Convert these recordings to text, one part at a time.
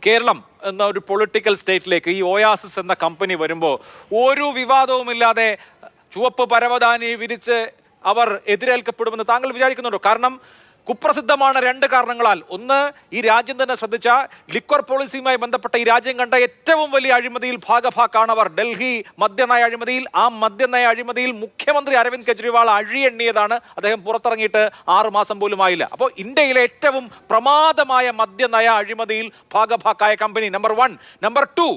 കേരളം എന്ന ഒരു പൊളിറ്റിക്കൽ സ്റ്റേറ്റിലേക്ക് ഈ ഒയാസിസ് എന്ന കമ്പനി വരുമ്പോൾ ഒരു വിവാദവുമില്ലാതെ ചുവപ്പ് പരവതാനി വിരിച്ച് അവർ എതിരേൽക്കപ്പെടുമെന്ന് താങ്കൾ വിചാരിക്കുന്നുണ്ടോ? കാരണം കുപ്രസിദ്ധമാണ് രണ്ട് കാരണങ്ങളാൽ. ഒന്ന്, ഈ രാജ്യം തന്നെ ശ്രദ്ധിച്ച ലിക്വർ പോളിസിയുമായി ബന്ധപ്പെട്ട ഈ രാജ്യം കണ്ട ഏറ്റവും വലിയ അഴിമതിയിൽ ഭാഗഭാക്കാണ് അവർ. ഡൽഹി മദ്യനയ അഴിമതിയിൽ, ആ മദ്യനയ അഴിമതിയിൽ മുഖ്യമന്ത്രി അരവിന്ദ് കെജ്രിവാൾ അഴിയെണ്ണിയതാണ്. അദ്ദേഹം പുറത്തിറങ്ങിയിട്ട് 6 മാസം പോലും ആയില്ല. അപ്പോൾ ഇന്ത്യയിലെ ഏറ്റവും പ്രമാദമായ മദ്യനയ അഴിമതിയിൽ ഭാഗഭാക്കായ കമ്പനി നമ്പർ 1. നമ്പർ 2,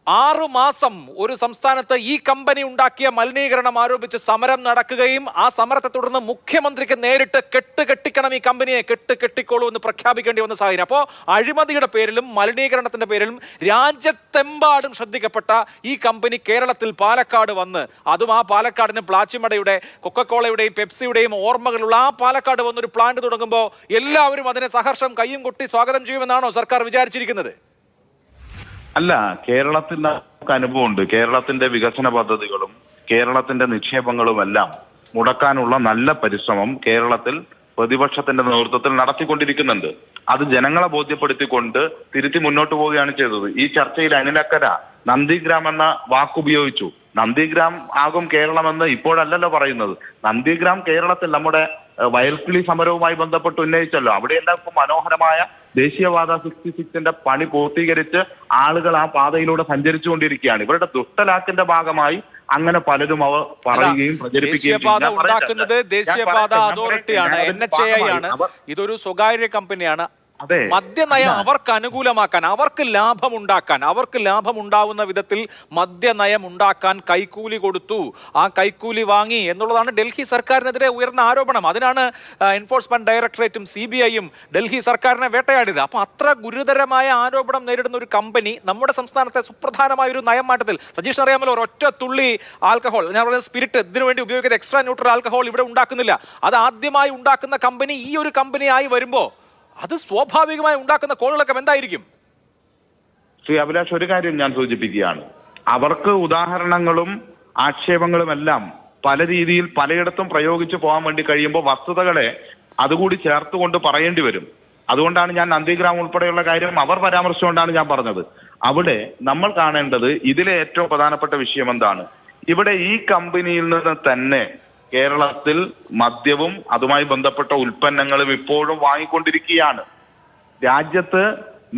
6 മാസം ഒരു സംസ്ഥാനത്ത് ഈ കമ്പനി ഉണ്ടാക്കിയ മലിനീകരണം ആരോപിച്ച് സമരം നടക്കുകയും ആ സമരത്തെ തുടർന്ന് മുഖ്യമന്ത്രിക്ക് നേരിട്ട് കെട്ടിക്കണം, ഈ കമ്പനിയെ കെട്ടിക്കോളൂ എന്ന് പ്രഖ്യാപിക്കേണ്ടി വന്ന സാഹചര്യം. അപ്പോൾ അഴിമതിയുടെ പേരിലും മലിനീകരണത്തിന്റെ പേരിലും രാജ്യത്തെമ്പാടും ശ്രദ്ധിക്കപ്പെട്ട ഈ കമ്പനി കേരളത്തിൽ പാലക്കാട് വന്ന്, അതും ആ പാലക്കാടിന് പ്ലാച്ചിമടയുടെ, കൊക്കക്കോളയുടെയും പെപ്സിയുടെയും ഓർമ്മകളുള്ള ആ പാലക്കാട് വന്നൊരു പ്ലാന്റ് തുടങ്ങുമ്പോൾ എല്ലാവരും അതിനെ സഹർഷം കയ്യും കൊട്ടി സ്വാഗതം ചെയ്യുമെന്നാണോ സർക്കാർ വിചാരിച്ചിരിക്കുന്നത്? അല്ല, കേരളത്തിന്റെ അനുഭവമുണ്ട്. കേരളത്തിന്റെ വികസന പദ്ധതികളും കേരളത്തിന്റെ നിക്ഷേപങ്ങളുമെല്ലാം മുടക്കാനുള്ള നല്ല പരിശ്രമം കേരളത്തിൽ പ്രതിപക്ഷത്തിന്റെ നേതൃത്വത്തിൽ നടത്തിക്കൊണ്ടിരിക്കുന്നുണ്ട്. അത് ജനങ്ങളെ ബോധ്യപ്പെടുത്തിക്കൊണ്ട് തിരുത്തി മുന്നോട്ട് പോവുകയാണ് ചെയ്തത്. ഈ ചർച്ചയിൽ അനിലക്കര നന്ദിഗ്രാം എന്ന വാക്കുപയോഗിച്ചു. നന്ദിഗ്രാം ആകും കേരളമെന്ന് ഇപ്പോഴല്ലല്ലോ പറയുന്നത്. നന്ദിഗ്രാം കേരളത്തിൽ നമ്മുടെ വയൽക്കിളി സമരവുമായി ബന്ധപ്പെട്ട് ഉന്നയിച്ചല്ലോ. അവിടെയെല്ലാം ഇപ്പൊ മനോഹരമായ ദേശീയപാത 66ന്റെ പണി പൂർത്തീകരിച്ച് ആളുകൾ ആ പാതയിലൂടെ സഞ്ചരിച്ചുകൊണ്ടിരിക്കുകയാണ്. ഇവരുടെ ദുഷ്ടലാക്കിന്റെ ഭാഗമായി അങ്ങനെ പലരും അവർ പറയുകയും പ്രചരിപ്പിക്കുകയും ഉണ്ടാക്കുന്നത് ദേശീയപാത അതോറിറ്റിയാണ്, NHAI ആണ്. ഇതൊരു സ്വകാര്യ കമ്പനിയാണ്. മദ്യനയം അവർക്ക് അനുകൂലമാക്കാൻ, അവർക്ക് ലാഭമുണ്ടാവുന്ന വിധത്തിൽ മദ്യനയം ഉണ്ടാക്കാൻ കൈക്കൂലി കൊടുത്തു, ആ കൈക്കൂലി വാങ്ങി എന്നുള്ളതാണ് ഡൽഹി സർക്കാരിനെതിരെ ഉയർന്ന ആരോപണം. അതിനാണ് എൻഫോഴ്സ്മെന്റ് ഡയറക്ടറേറ്റും CBIയും ഡൽഹി സർക്കാരിനെ വേട്ടയാടിയത്. അപ്പൊ അത്ര ഗുരുതരമായ ആരോപണം നേരിടുന്ന ഒരു കമ്പനി നമ്മുടെ സംസ്ഥാനത്തെ സുപ്രധാനമായ ഒരു നയമാറ്റത്തിൽ, സജീഷ് അറിയാമല്ലോ, ഒരൊറ്റ തുള്ളി ആൽക്കഹോൾ, ഞാൻ പറയുന്നത് സ്പിരിറ്റ്, ഇതിനു വേണ്ടി ഉപയോഗിക്കുന്ന എക്സ്ട്രാ ന്യൂട്രൽ ആൽക്കഹോൾ ഇവിടെ ഉണ്ടാക്കുന്നില്ല. അത് ആദ്യമായി ഉണ്ടാക്കുന്ന കമ്പനി ഈ ഒരു കമ്പനിയായി വരുമ്പോ അത് സ്വാഭാവികമായി ഉണ്ടാക്കുന്ന കോളുകളൊക്കെ എന്തായിരിക്കും? ശ്രീ അഭിലാഷ്, ഒരു കാര്യം ഞാൻ സൂചിപ്പിക്കുകയാണ്. അവർക്ക് ഉദാഹരണങ്ങളും ആക്ഷേപങ്ങളും എല്ലാം പല രീതിയിൽ പലയിടത്തും പ്രയോഗിച്ചു പോകാൻ വേണ്ടി കഴിയുമ്പോൾ വസ്തുതകളെ അതുകൂടി ചേർത്തുകൊണ്ട് പറയേണ്ടി വരും. അതുകൊണ്ടാണ് ഞാൻ നന്ദിഗ്രാം ഉൾപ്പെടെയുള്ള കാര്യം അവർ പരാമർശിച്ചുകൊണ്ടാണ് ഞാൻ പറഞ്ഞത്. അവിടെ നമ്മൾ കാണേണ്ടത് ഇതിലെ ഏറ്റവും പ്രധാനപ്പെട്ട വിഷയം എന്താണ്? ഇവിടെ ഈ കമ്പനിയിൽ നിന്ന് തന്നെ കേരളത്തിൽ മദ്യവും അതുമായി ബന്ധപ്പെട്ട ഉൽപ്പന്നങ്ങളും ഇപ്പോഴും വാങ്ങിക്കൊണ്ടിരിക്കുകയാണ്. രാജ്യത്ത്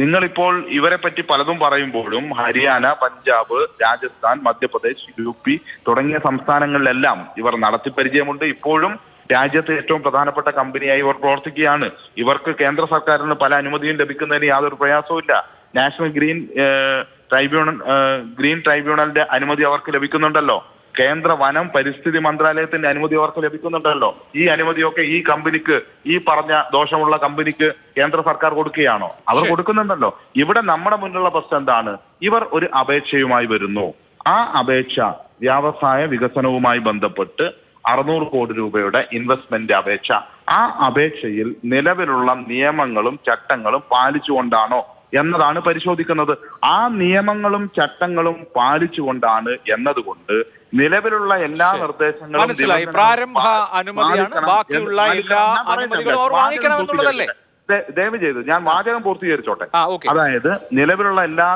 നിങ്ങളിപ്പോൾ ഇവരെ പറ്റി പലതും പറയുമ്പോഴും ഹരിയാന, പഞ്ചാബ്, രാജസ്ഥാൻ, മധ്യപ്രദേശ്, UP തുടങ്ങിയ സംസ്ഥാനങ്ങളിലെല്ലാം ഇവർ നടത്തിപ്പരിചയമുണ്ട്. ഇപ്പോഴും രാജ്യത്തെ ഏറ്റവും പ്രധാനപ്പെട്ട കമ്പനിയായി ഇവർ പ്രവർത്തിക്കുകയാണ്. ഇവർക്ക് കേന്ദ്ര സർക്കാരിന് പല അനുമതിയും ലഭിക്കുന്നതിന് യാതൊരു പ്രയാസവും ഇല്ല. നാഷണൽ ഗ്രീൻ ട്രൈബ്യൂണലിന്റെ അനുമതി അവർക്ക് ലഭിക്കുന്നുണ്ടല്ലോ. കേന്ദ്ര വനം പരിസ്ഥിതി മന്ത്രാലയത്തിന്റെ അനുമതി അവർക്ക് ലഭിക്കുന്നുണ്ടല്ലോ. ഈ അനുമതിയൊക്കെ ഈ കമ്പനിക്ക്, ഈ പറഞ്ഞ ദോഷമുള്ള കമ്പനിക്ക് കേന്ദ്ര സർക്കാർ കൊടുക്കുകയാണോ? അവർ കൊടുക്കുന്നുണ്ടല്ലോ. ഇവിടെ നമ്മുടെ മുന്നിലുള്ള പ്രശ്നം എന്താണ്? ഇവർ ഒരു അപേക്ഷയുമായി വരുന്നു. ആ അപേക്ഷ വ്യവസായ വികസനവുമായി ബന്ധപ്പെട്ട് 600 കോടി രൂപയുടെ ഇൻവെസ്റ്റ്മെന്റ് അപേക്ഷ. ആ അപേക്ഷയിൽ നിലവിലുള്ള നിയമങ്ങളും ചട്ടങ്ങളും പാലിച്ചുകൊണ്ടാണോ എന്നതാണ് പരിശോധിക്കുന്നത്. ആ നിയമങ്ങളും ചട്ടങ്ങളും പാലിച്ചുകൊണ്ടാണ് എന്നതുകൊണ്ട് നിലവിലുള്ള എല്ലാ നിർദ്ദേശങ്ങളും പ്രാരംഭ അനുമതിയാണ്, ബാക്കിയുള്ള എല്ലാ അനുമതികളും അവർ വാങ്ങിക്കണമെന്നുള്ളതല്ലേ? ദയവ് ചെയ്ത് ഞാൻ വാചകം പൂർത്തീകരിച്ചോട്ടെ. അതായത് നിലവിലുള്ള എല്ലാ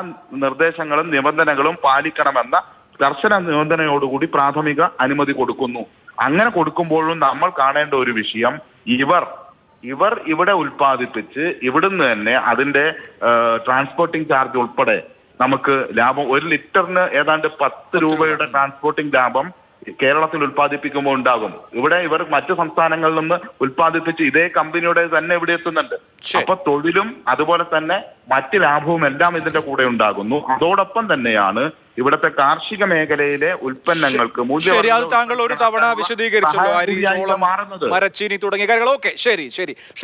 നിർദ്ദേശങ്ങളും നിബന്ധനകളും പാലിക്കണമെന്ന കർശന നിബന്ധനയോടുകൂടി പ്രാഥമിക അനുമതി കൊടുക്കുന്നു. അങ്ങനെ കൊടുക്കുമ്പോഴും നമ്മൾ കാണേണ്ട ഒരു വിഷയം, ഇവർ ഇവിടെ ഉൽപ്പാദിപ്പിച്ച് ഇവിടുന്ന് തന്നെ അതിന്റെ ട്രാൻസ്പോർട്ടിംഗ് ചാർജ് ഉൾപ്പെടെ നമുക്ക് ലാഭം, 1 ലിറ്ററിന് ഏതാണ്ട് 10 രൂപയുടെ ട്രാൻസ്പോർട്ടിംഗ് ലാഭം കേരളത്തിൽ ഉൽപ്പാദിപ്പിക്കുമ്പോൾ ഉണ്ടാകും. ഇവിടെ ഇവർ മറ്റു സംസ്ഥാനങ്ങളിൽ നിന്ന് ഉൽപ്പാദിപ്പിച്ച് ഇതേ കമ്പനിയുടെ തന്നെ ഇവിടെ എത്തുന്നുണ്ട്. അപ്പൊ തൊഴിലും അതുപോലെ തന്നെ മറ്റ് ലാഭവും എല്ലാം ഇതിന്റെ കൂടെ ഉണ്ടാകുന്നു. അതോടൊപ്പം തന്നെയാണ് ഇവിടുത്തെ കാർഷിക മേഖലയിലെ ഉൽപ്പന്നങ്ങൾക്ക് താങ്കൾ ഒരു തവണ വിശദീകരിച്ചല്ലോ, അരി, ചോളം, മരച്ചീനി തുടങ്ങിയ കാര്യങ്ങൾ. ഓക്കെ, ശരി.